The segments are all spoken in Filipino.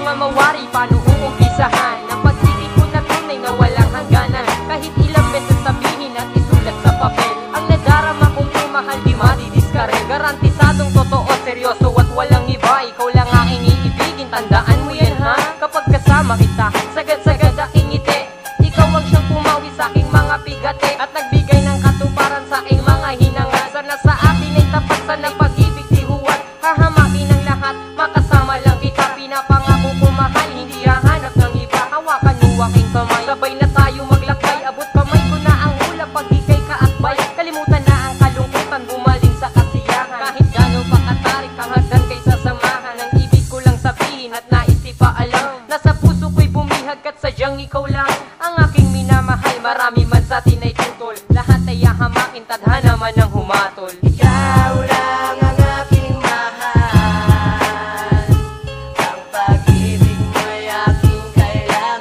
man mawari, paano uumpisahan ang pag-ibig ko na tunay na walang hangganan? Kahit ilang beses sabihin at isulat sa papel, ang nadarama kong pumahal di madidiskarel. Garantisadong totoo, seryoso at walang iba, ikaw lang aking iibigin, tandaan mo yan ha. Kapag kasama kita, sagad-sagad aking ngiti, ikaw ang siyang pumawi sa aking mga pigate, at nagbigay ng katuparan sa aking mga hinanga. Sana sa atin ay tapat, sana'y pag-ibig di huwad, hahamakin ang lahat, makasama lang kita. Pinapangako ko mahal, hindi hahanap ng iba, hawakan mo aking kamay, sabay na tayo maglakbay. Abot kamay ko na ang hula pag ika'y kaakbay, kalimutan na ang kalungkutan, bumaling sa kasiyahan. Kahit gano'n pa katarik ang hagdan kay sasamahan, ang ibig ko lang sabihin at nais di pa alam, nasa puso ko'y bumihag at sadyang ikaw lang ang aking minamahal. Marami man sa atin ay tutol, lahat ay hahamakin, tadhana man ang humatol. Ikaw lang ang aking mahal, ang pag-ibig mo'y aking kailangan,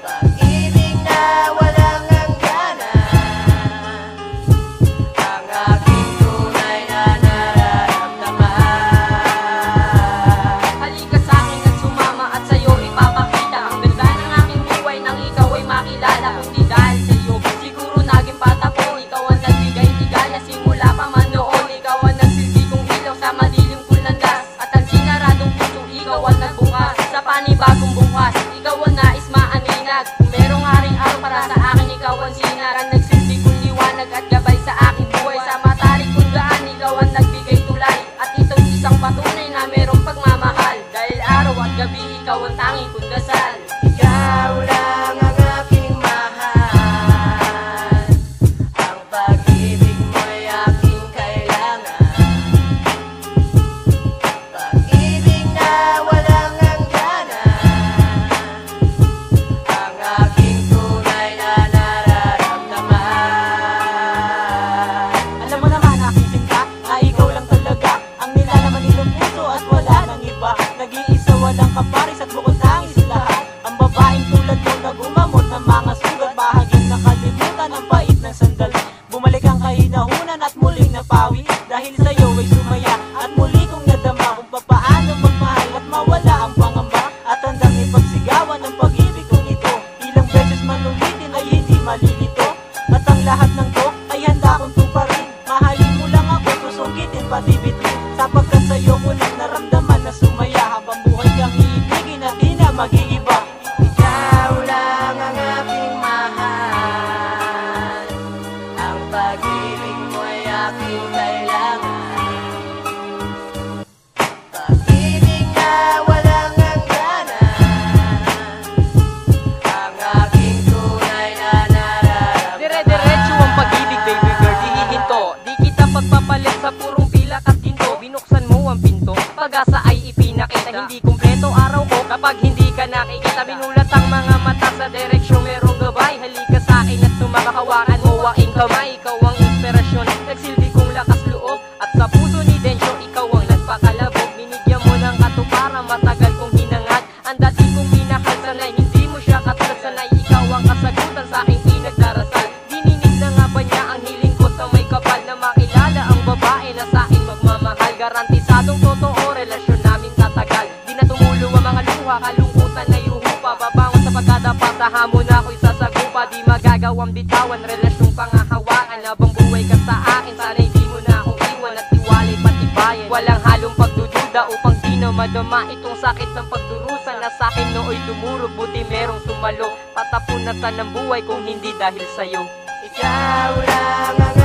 pag-ibig na walang hangganan, ang aking tunay na nararamdaman. Halika sa akin at sumama at sa'yo ipapakita ang ganda ng aking buhay nang ikaw ay makilala. Kundi dahil sa'yo, siguro naging bata ko, ikaw ang nagbigay tigala simula pa man noon. Ikaw ang nagsilbi kong ilaw sa madilim kong landas, at ang sinaradong puso, ikaw ang nagbukas sa panibagong bukas. Ikaw ang nais maaninag, kung merong haring araw para sa akin, ikaw ang sinag, ang nagsilbi kong liwanag at gabay sa aking buhay. Sa matarik kong daan, ikaw ang nagbigay tulay, at ito'y isang patunay na merong pagmamahal, dahil araw at gabi ikaw ang tanging kong dasal. Ikaw lang ang aking mahal, ang pag-ibig mo'y aking kailangan, pag-ibig na walang hangganan, ang aking tunay na nararamdaman. Alam mo naman aking sinta, na ikaw lang talaga ang nilalaman nitong puso at wala nang iba. Nag-iisa walang kaparis at bukod tangis lahat, ang babaeng tulad mo na gumamot ng mga sugat, bahagyang nakalimutan ang pait ng sandali. Bumalik ang kahinahunan at muling napawi, dahil sa'yo ay sumaya at muli kong nadama kung papaano magmahal at mawala ang pangamba, at handang ipagsigawan ang pag-ibig kong ito. Ilang beses man ulitin ay hindi malilito, at ang lahat ng to ay handa kong tuparin. Mahalin mo lang ako, susugitin pati bitin, sapagkat sa'yo ko lang naramdaman na sumaya, habang buhay kang iibigin at di na mag-iiba. Ikaw lang ang aking mahal, ang pag-ibig mo'y aking kailangan, pag-ibig na walang hangganan, ang aking tunay na nararamdaman. Dire-diretso ang pag-ibig, baby girl, di hihinto, di kita pagpapalit sa purong pilak at ginto. Binuksan mo ang pinto, pag-asa ay ipinakita, hindi kumpleto araw ko kapag hindi ka nakikita. Binulat ang mga mata sa direksyon merong gabay, halika sa akin at sumakahawakan mo aking kamay. Ikaw ang inspirasyon, nagsilbi kong lakas loob, at sa puso ni Densyo ikaw ang nagpakalabog. Binigyan mo ng katuparan, matagal kong hinangad ang dati kong minahal, sana'y hindi mo siya katulad, sana'y ikaw ang kasagutan sa aking pinagdarasal. Dininig na nga ba niya ang hiling ko sa may kapal, na makilala ang babae na sa akin magmamahal? Garantisadong totoo, relasyon namin tatagal, di na tumulo ang mga luha, kalungkutan na yuhupa, babangon sa pagkadapa, sa hamon ako'y sasagupa. Di magagawang bitawan, relasyong pangahawakan, habang buhay ka sa akin, sana'y di mo na akong iwan, at tiwala'y patibayan. Walang halong pagdududa upang di na madama itong sakit ng pagdurusa na sa akin nooy tumurog. Buti merong sumalo, patapunatan ng buhay kung hindi dahil sa'yo. Ikaw lang ang